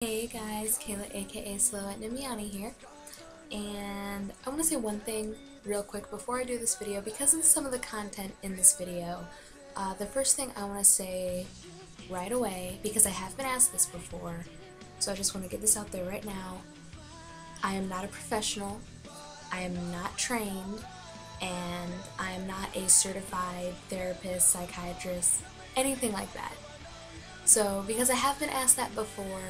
Hey guys, Kayla aka Slow at Nimiani here, and I want to say one thing real quick before I do this video because of some of the content in this video. The first thing I want to say right away, because I have been asked this before, so I just want to get this out there right now. I am not a professional, I am not trained, and I am not a certified therapist, psychiatrist, anything like that. So because I have been asked that before,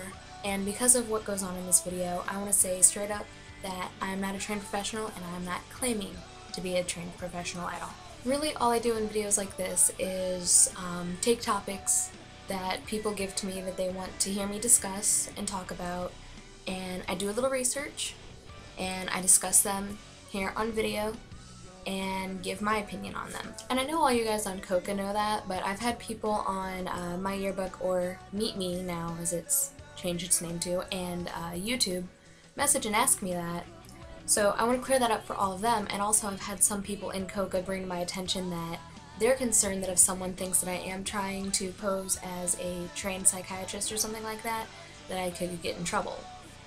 and because of what goes on in this video, I want to say straight up that I am not a trained professional and I am not claiming to be a trained professional at all. Really, all I do in videos like this is take topics that people give to me that they want to hear me discuss and talk about, and I do a little research and I discuss them here on video and give my opinion on them. And I know all you guys on Koka know that, but I've had people on my yearbook, or Meet Me now as it's changed its name to, and YouTube message and ask me that. So I want to clear that up for all of them, and also I've had some people in Koka bring to my attention that they're concerned that if someone thinks that I am trying to pose as a trained psychiatrist or something like that, that I could get in trouble.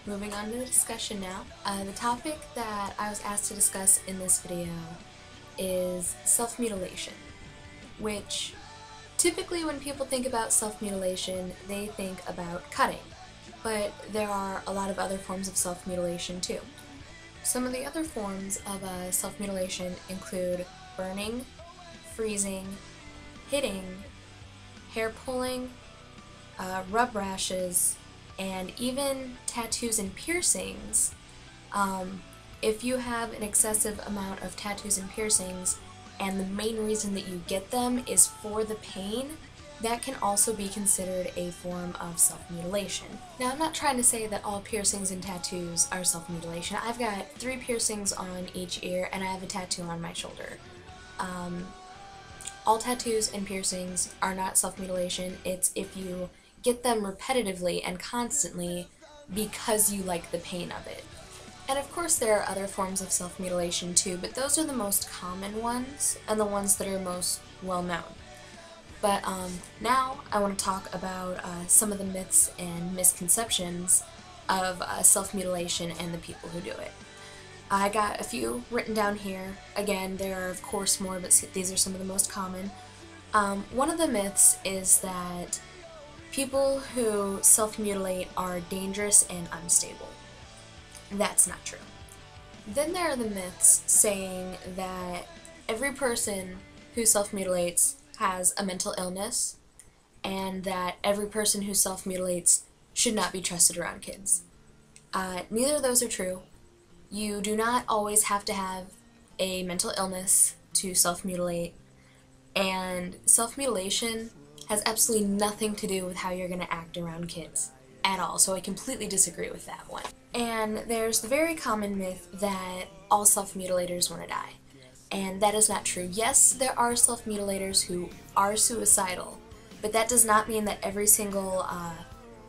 Moving on to the discussion now. The topic that I was asked to discuss in this video is self-mutilation, which typically when people think about self-mutilation, they think about cutting, but there are a lot of other forms of self-mutilation too. Some of the other forms of self-mutilation include burning, freezing, hitting, hair pulling, rub rashes, and even tattoos and piercings. If you have an excessive amount of tattoos and piercings, and the main reason that you get them is for the pain, that can also be considered a form of self-mutilation. Now, I'm not trying to say that all piercings and tattoos are self-mutilation. I've got 3 piercings on each ear, and I have a tattoo on my shoulder. All tattoos and piercings are not self-mutilation. It's if you get them repetitively and constantly because you like the pain of it. And of course there are other forms of self-mutilation too, but those are the most common ones and the ones that are most well known. But now I want to talk about some of the myths and misconceptions of self-mutilation and the people who do it. I got a few written down here. Again, there are of course more, but these are some of the most common. One of the myths is that people who self-mutilate are dangerous and unstable. That's not true. Then there are the myths saying that every person who self-mutilates has a mental illness, and that every person who self-mutilates should not be trusted around kids. Neither of those are true. You do not always have to have a mental illness to self-mutilate, and self-mutilation has absolutely nothing to do with how you're going to act around kids at all, so I completely disagree with that one. And there's the very common myth that all self-mutilators want to die, and that is not true. Yes, there are self-mutilators who are suicidal, but that does not mean that every single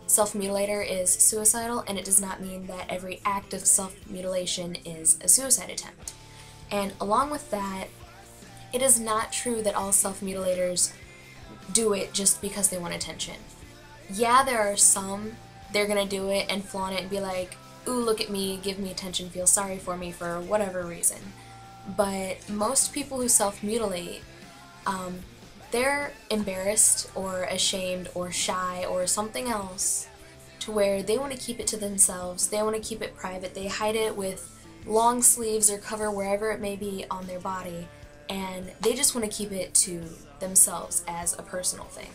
self-mutilator is suicidal, and it does not mean that every act of self-mutilation is a suicide attempt. And along with that, it is not true that all self-mutilators do it just because they want attention. Yeah, there are some, they're gonna do it and flaunt it and be like, ooh, look at me, give me attention, feel sorry for me for whatever reason. But most people who self-mutilate, they're embarrassed or ashamed or shy or something else to where they want to keep it to themselves, they want to keep it private, they hide it with long sleeves or cover wherever it may be on their body, and they just want to keep it to themselves as a personal thing.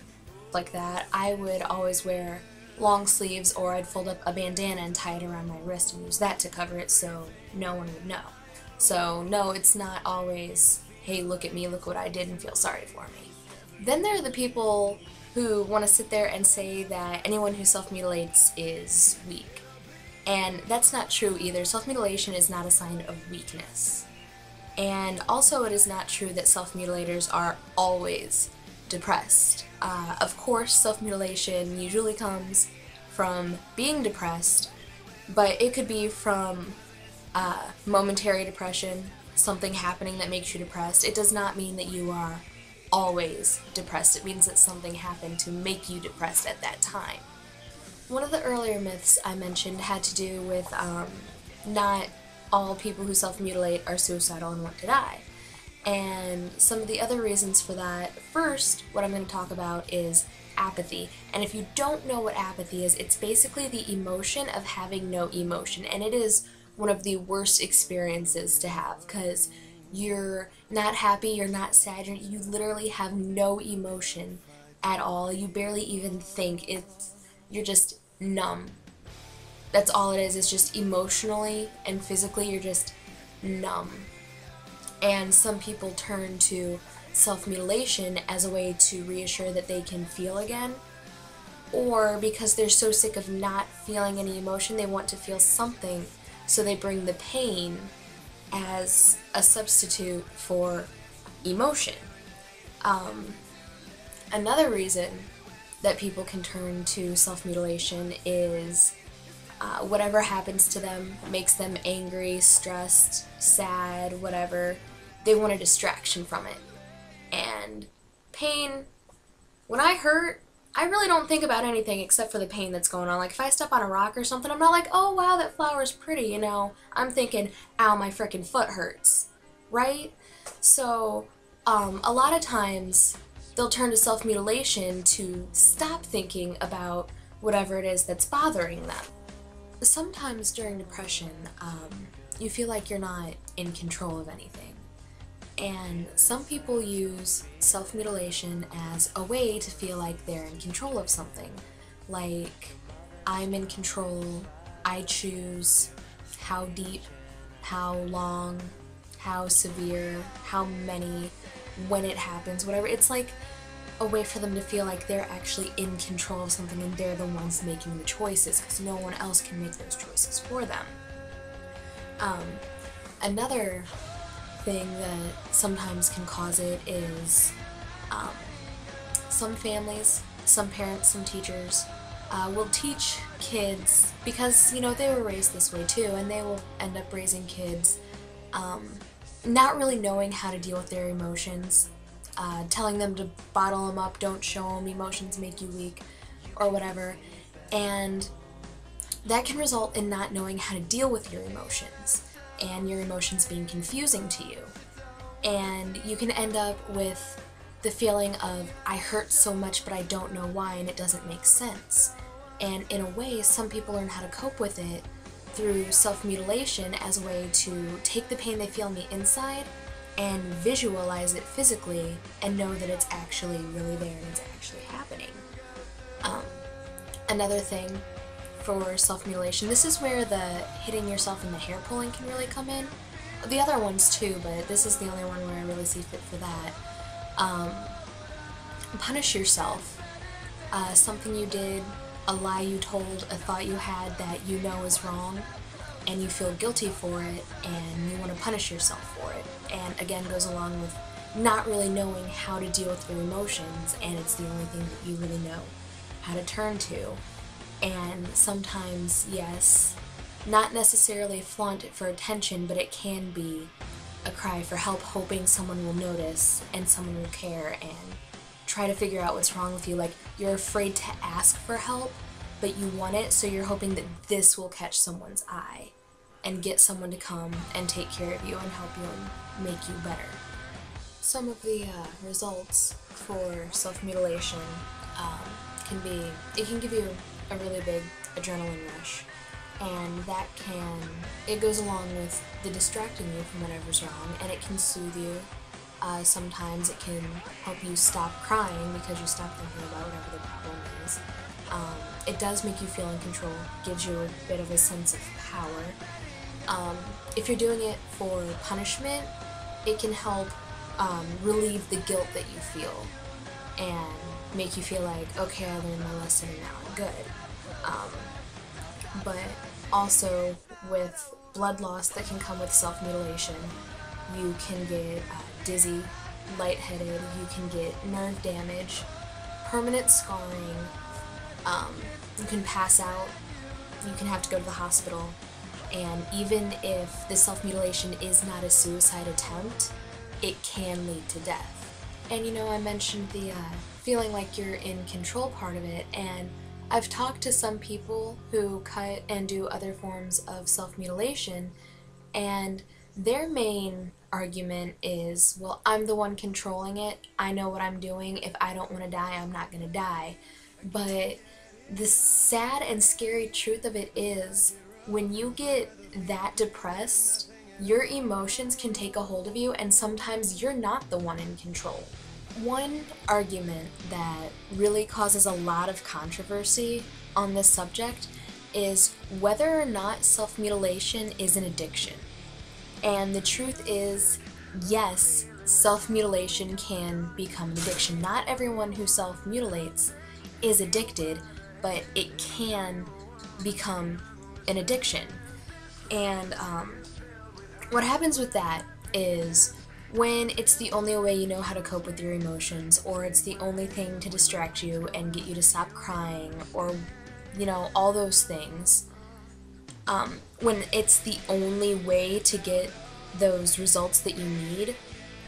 Like that, I would always wear long sleeves, or I'd fold up a bandana and tie it around my wrist and use that to cover it so no one would know. So no, it's not always, hey, look at me, look what I did, and feel sorry for me. Then there are the people who want to sit there and say that anyone who self-mutilates is weak. And that's not true either. Self-mutilation is not a sign of weakness. And also it is not true that self-mutilators are always depressed. Of course, self-mutilation usually comes from being depressed, but it could be from momentary depression, something happening that makes you depressed. It does not mean that you are always depressed. It means that something happened to make you depressed at that time. One of the earlier myths I mentioned had to do with not all people who self-mutilate are suicidal and want to die. And some of the other reasons for that, first, what I'm going to talk about is apathy. And if you don't know what apathy is, it's basically the emotion of having no emotion. And it is one of the worst experiences to have, because you're not happy, you're not sad, you literally have no emotion at all. You barely even think. You're just numb. That's all it is. It's just emotionally and physically you're just numb. And some people turn to self-mutilation as a way to reassure that they can feel again, or because they're so sick of not feeling any emotion, they want to feel something, so they bring the pain as a substitute for emotion. Another reason that people can turn to self-mutilation is whatever happens to them makes them angry, stressed, sad, whatever. They want a distraction from it. And pain, when I hurt, I really don't think about anything except for the pain that's going on. Like, if I step on a rock or something, I'm not like, oh wow, that flower's pretty, you know. I'm thinking, ow, my frickin' foot hurts, right? So, a lot of times, they'll turn to self-mutilation to stop thinking about whatever it is that's bothering them. Sometimes during depression, you feel like you're not in control of anything. And some people use self-mutilation as a way to feel like they're in control of something. Like, I'm in control, I choose how deep, how long, how severe, how many, when it happens, whatever. It's like a way for them to feel like they're actually in control of something and they're the ones making the choices, because no one else can make those choices for them. Another thing that sometimes can cause it is some families, some parents, some teachers will teach kids, because, you know, they were raised this way too, and they will end up raising kids not really knowing how to deal with their emotions, telling them to bottle them up, don't show them, emotions make you weak, or whatever, and that can result in not knowing how to deal with your emotions, and your emotions being confusing to you. And you can end up with the feeling of, I hurt so much but I don't know why and it doesn't make sense. And in a way, some people learn how to cope with it through self-mutilation as a way to take the pain they feel on the inside and visualize it physically and know that it's actually really there and it's actually happening. Another thing for self-mutilation, this is where the hitting yourself in the hair pulling can really come in. The other ones too, but this is the only one where I really see fit for that. Punish yourself. Something you did, a lie you told, a thought you had that you know is wrong, and you feel guilty for it, and you want to punish yourself for it. And again, goes along with not really knowing how to deal with your emotions, and it's the only thing that you really know how to turn to. And sometimes, yes, not necessarily flaunt it for attention, but it can be a cry for help, hoping someone will notice and someone will care and try to figure out what's wrong with you. Like, you're afraid to ask for help, but you want it, so you're hoping that this will catch someone's eye and get someone to come and take care of you and help you and make you better. Some of the results for self-mutilation can be, it can give you a really big adrenaline rush, and it goes along with the distracting you from whatever's wrong, and it can soothe you. Sometimes it can help you stop crying because you stop thinking about whatever the problem is. It does make you feel in control, gives you a bit of a sense of power. If you're doing it for punishment, it can help relieve the guilt that you feel and make you feel like, okay, I learned my lesson and now I'm good. But also with blood loss that can come with self-mutilation, you can get dizzy, lightheaded, you can get nerve damage, permanent scarring, you can pass out, you can have to go to the hospital, and even if the self-mutilation is not a suicide attempt, it can lead to death. And you know, I mentioned the feeling like you're in control part of it, and I've talked to some people who cut and do other forms of self-mutilation, and their main argument is, well, I'm the one controlling it, I know what I'm doing, if I don't want to die, I'm not going to die. But the sad and scary truth of it is, when you get that depressed, your emotions can take a hold of you, and sometimes you're not the one in control. One argument that really causes a lot of controversy on this subject is whether or not self-mutilation is an addiction. And the truth is, yes, self-mutilation can become an addiction. Not everyone who self-mutilates is addicted, but it can become an addiction. And what happens with that is, when it's the only way you know how to cope with your emotions, or it's the only thing to distract you and get you to stop crying, or, you know, all those things, when it's the only way to get those results that you need,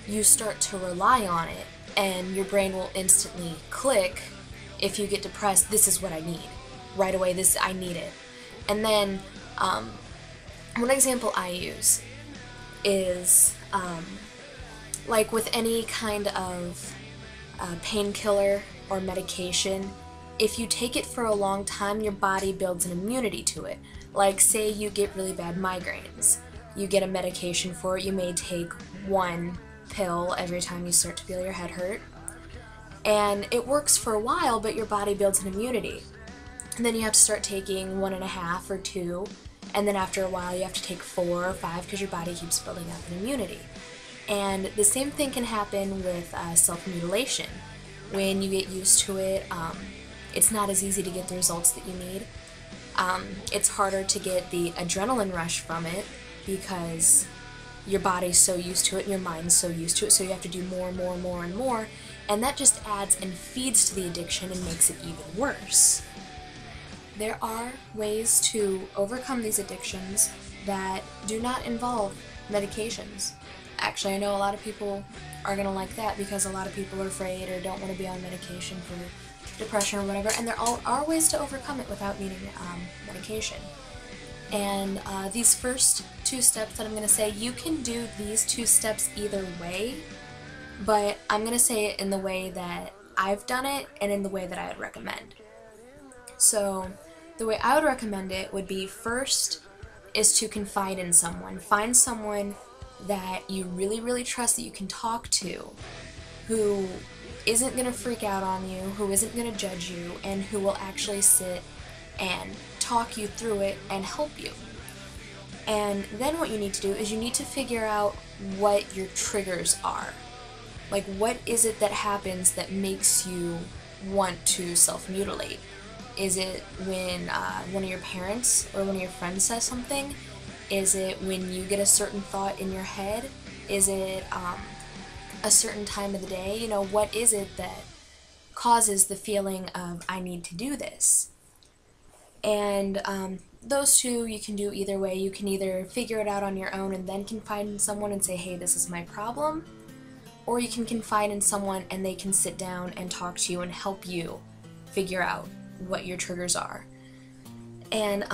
you start to rely on it, and your brain will instantly click, if you get depressed, this is what I need. Right away, I need it. And then, one example I use is, like with any kind of painkiller or medication, if you take it for a long time, your body builds an immunity to it. Like, say you get really bad migraines. You get a medication for it. You may take one pill every time you start to feel your head hurt. And it works for a while, but your body builds an immunity. And then you have to start taking 1.5 or 2, and then after a while you have to take 4 or 5 because your body keeps building up an immunity. And the same thing can happen with self-mutilation. When you get used to it, it's not as easy to get the results that you need. It's harder to get the adrenaline rush from it because your body's so used to it and your mind's so used to it, so you have to do more and more and more and more, and that just adds and feeds to the addiction and makes it even worse. There are ways to overcome these addictions that do not involve medications. Actually, I know a lot of people are going to like that because a lot of people are afraid or don't want to be on medication for depression or whatever, and there are ways to overcome it without needing medication. And these first 2 steps that I'm going to say, you can do these 2 steps either way, but I'm going to say it in the way that I've done it and in the way that I would recommend. So the way I would recommend it would be, first is to confide in someone. Find someone that you really, really trust, that you can talk to, who isn't going to freak out on you, who isn't going to judge you, and who will actually sit and talk you through it and help you. And then what you need to do is you need to figure out what your triggers are. Like, what is it that happens that makes you want to self-mutilate? Is it when one of your parents or one of your friends says something? Is it when you get a certain thought in your head? Is it a certain time of the day? You know, what is it that causes the feeling of, I need to do this? And those 2 you can do either way. You can either figure it out on your own and then confide in someone and say, hey, this is my problem. Or you can confide in someone and they can sit down and talk to you and help you figure out what your triggers are. And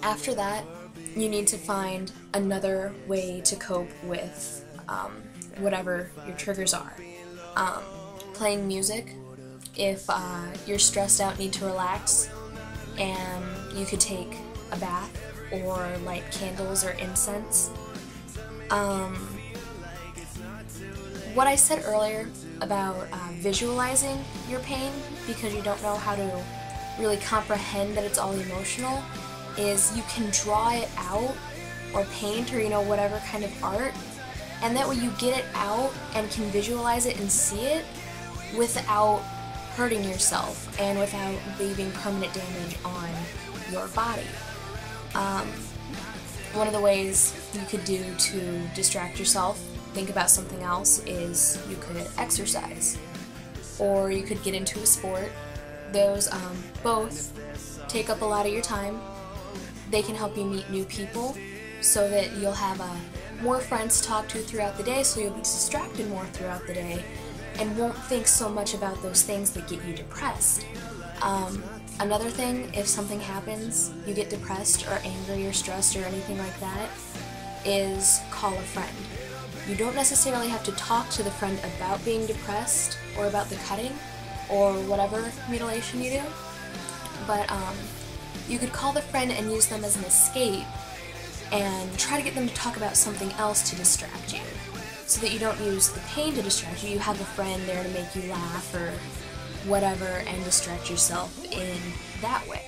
after that, you need to find another way to cope with whatever your triggers are. Playing music, if you're stressed out, need to relax, and you could take a bath or light candles or incense. What I said earlier about visualizing your pain, because you don't know how to really comprehend that it's all emotional, is you can draw it out or paint or, you know, whatever kind of art, and that way you get it out and can visualize it and see it without hurting yourself and without leaving permanent damage on your body. One of the ways you could do to distract yourself, think about something else, is you could exercise, or you could get into a sport. Those both take up a lot of your time. They can help you meet new people so that you'll have more friends to talk to throughout the day, so you'll be distracted more throughout the day and won't think so much about those things that get you depressed. Another thing, if something happens, you get depressed or angry or stressed or anything like that, is call a friend. You don't necessarily have to talk to the friend about being depressed or about the cutting or whatever mutilation you do, but you could call the friend and use them as an escape and try to get them to talk about something else to distract you, so that you don't use the pain to distract you. You have a friend there to make you laugh or whatever and distract yourself in that way.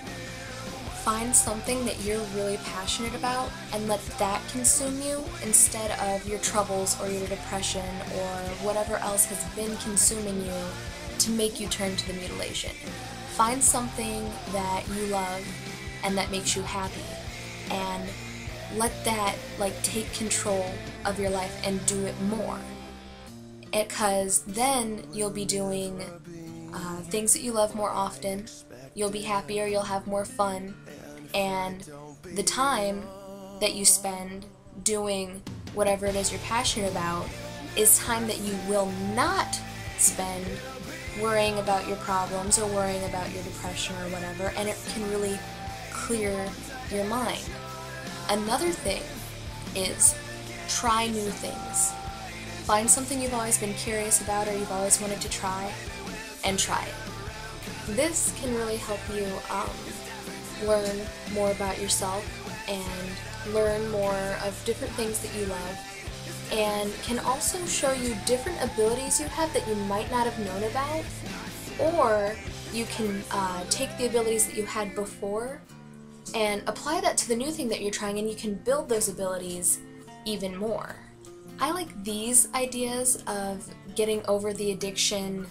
Find something that you're really passionate about and let that consume you instead of your troubles or your depression or whatever else has been consuming you to make you turn to the mutilation. Find something that you love and that makes you happy, and let that take control of your life and do it more. Because then you'll be doing things that you love more often, you'll be happier, you'll have more fun, and the time that you spend doing whatever it is you're passionate about is time that you will not spend worrying about your problems or worrying about your depression or whatever, and it can really clear your mind. Another thing is try new things. Find something you've always been curious about or you've always wanted to try, and try it. This can really help you learn more about yourself and learn more of different things that you love, and can also show you different abilities you have that you might not have known about, or you can take the abilities that you had before and apply that to the new thing that you're trying, and you can build those abilities even more. I like these ideas of getting over the addiction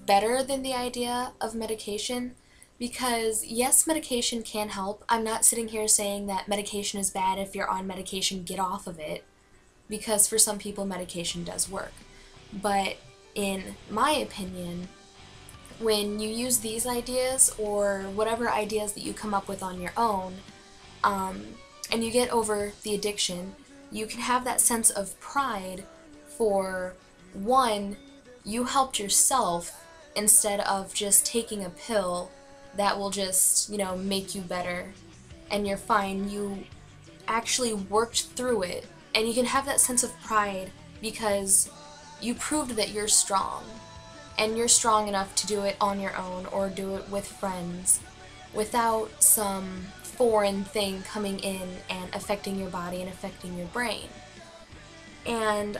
better than the idea of medication, because yes, medication can help. I'm not sitting here saying that medication is bad. If you're on medication, get off of it, because for some people medication does work. But in my opinion, when you use these ideas or whatever ideas that you come up with on your own, and you get over the addiction, you can have that sense of pride for, one, you helped yourself instead of just taking a pill that will just, make you better and you're fine. You actually worked through it, and you can have that sense of pride because you proved that you're strong, and you're strong enough to do it on your own or do it with friends without some foreign thing coming in and affecting your body and affecting your brain. And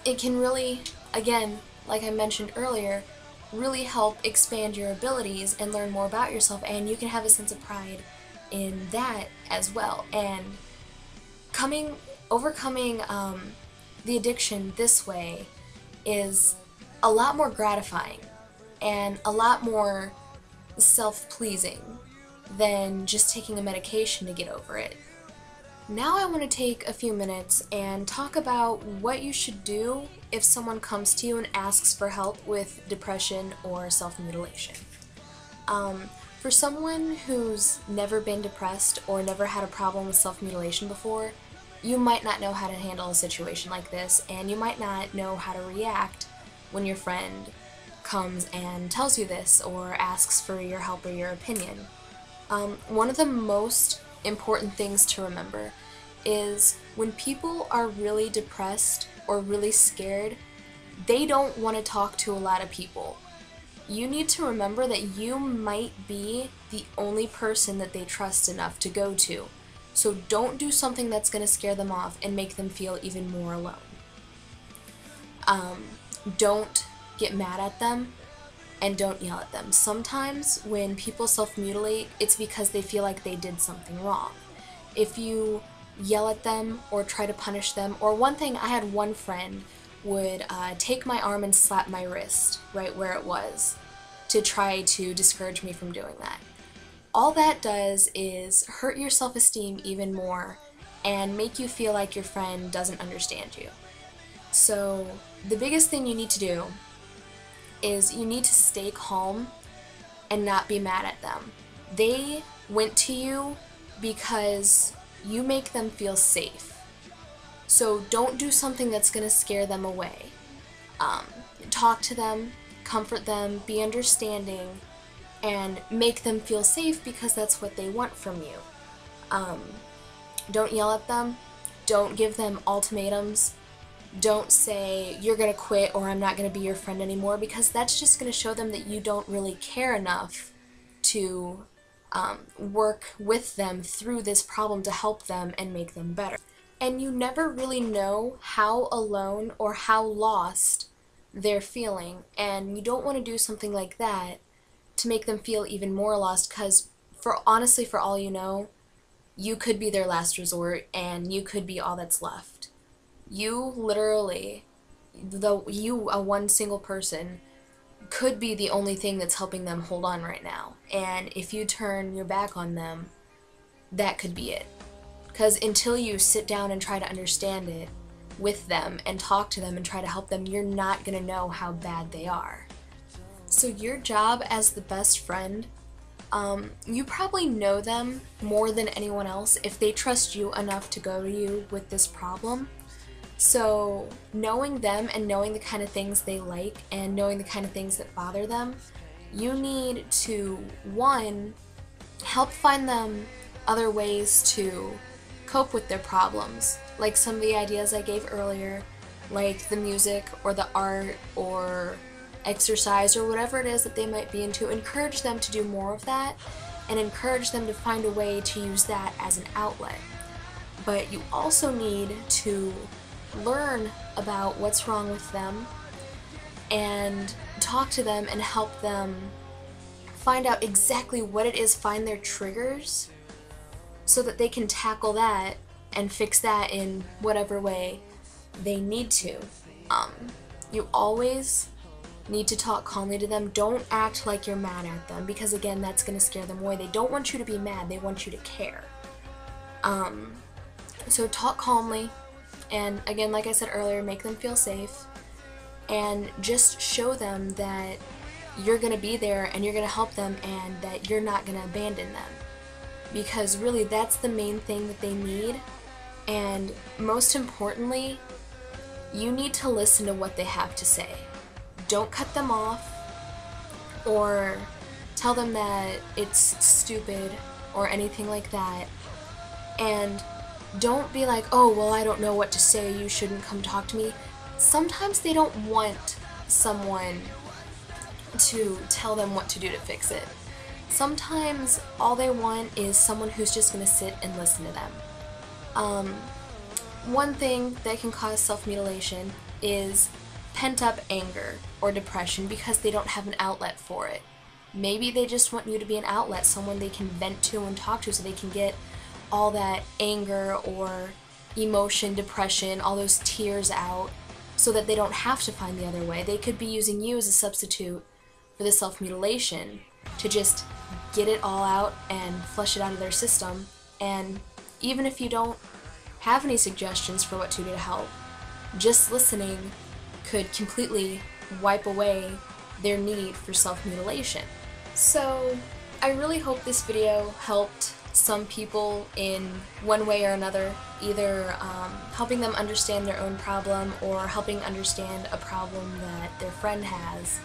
it can really, again, like I mentioned earlier, really help expand your abilities and learn more about yourself, and you can have a sense of pride in that as well. And overcoming the addiction this way is a lot more gratifying and a lot more self-pleasing than just taking a medication to get over it. Now I want to take a few minutes and talk about what you should do if someone comes to you and asks for help with depression or self-mutilation. For someone who's never been depressed or never had a problem with self-mutilation before, you might not know how to handle a situation like this, and you might not know how to react when your friend comes and tells you this or asks for your help or your opinion. One of the most important things to remember is when people are really depressed or really scared, they don't want to talk to a lot of people. You need to remember that you might be the only person that they trust enough to go to. So don't do something that's going to scare them off and make them feel even more alone. Don't get mad at them, and don't yell at them. Sometimes when people self-mutilate, it's because they feel like they did something wrong. If you yell at them or try to punish them, or one thing, I had one friend would take my arm and slap my wrist right where it was to try to discourage me from doing that. All that does is hurt your self-esteem even more and make you feel like your friend doesn't understand you. So the biggest thing you need to do is you need to stay calm and not be mad at them. They went to you because you make them feel safe. So don't do something that's going to scare them away. Talk to them, comfort them, be understanding, and make them feel safe because that's what they want from you. Don't yell at them. Don't give them ultimatums. Don't say, you're going to quit or I'm not going to be your friend anymore, because that's just going to show them that you don't really care enough to work with them through this problem to help them and make them better. And you never really know how alone or how lost they're feeling, and you don't want to do something like that to make them feel even more lost, because honestly, for all you know, you could be their last resort and you could be all that's left. You literally, one single person, could be the only thing that's helping them hold on right now. And if you turn your back on them, that could be it. Because until you sit down and try to understand it with them and talk to them and try to help them, you're not going to know how bad they are. So your job as the best friend, you probably know them more than anyone else if they trust you enough to go to you with this problem. So knowing them and knowing the kind of things they like and knowing the kind of things that bother them, you need to, one, help find them other ways to cope with their problems, like some of the ideas I gave earlier, like the music or the art or exercise or whatever it is that they might be into. Encourage them to do more of that and encourage them to find a way to use that as an outlet. But you also need to learn about what's wrong with them and talk to them and help them find out exactly what it is, find their triggers, so that they can tackle that and fix that in whatever way they need to. You always need to talk calmly to them. Don't act like you're mad at them, because again, that's going to scare them away. They don't want you to be mad, they want you to care. So talk calmly, and again, like I said earlier, make them feel safe, and just show them that you're going to be there and you're going to help them and that you're not going to abandon them. Because really, that's the main thing that they need. And most importantly, you need to listen to what they have to say. Don't cut them off or tell them that it's stupid or anything like that. And don't be like, oh, well, I don't know what to say, you shouldn't come talk to me. Sometimes they don't want someone to tell them what to do to fix it. Sometimes all they want is someone who's just going to sit and listen to them. One thing that can cause self-mutilation is pent-up anger or depression because they don't have an outlet for it. Maybe they just want you to be an outlet, someone they can vent to and talk to so they can get all that anger or emotion, depression, all those tears out so that they don't have to find the other way. They could be using you as a substitute for the self-mutilation to just get it all out and flush it out of their system. And even if you don't have any suggestions for what to do to help, just listening could completely wipe away their need for self-mutilation. So I really hope this video helped some people in one way or another, either helping them understand their own problem or helping understand a problem that their friend has.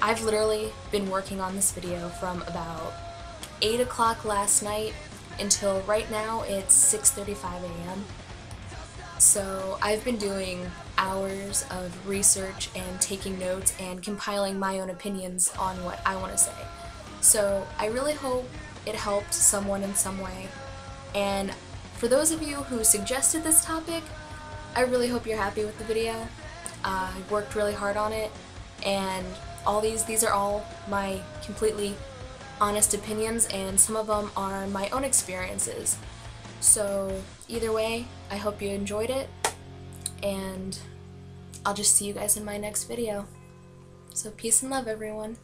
I've literally been working on this video from about 8 o'clock last night until right now it's 6:35 a.m. So I've been doing hours of research and taking notes and compiling my own opinions on what I want to say. So I really hope it helped someone in some way. And for those of you who suggested this topic, I really hope you're happy with the video. I worked really hard on it, and these are all my completely honest opinions, and some of them are my own experiences. So either way, I hope you enjoyed it, and I'll just see you guys in my next video. So peace and love, everyone.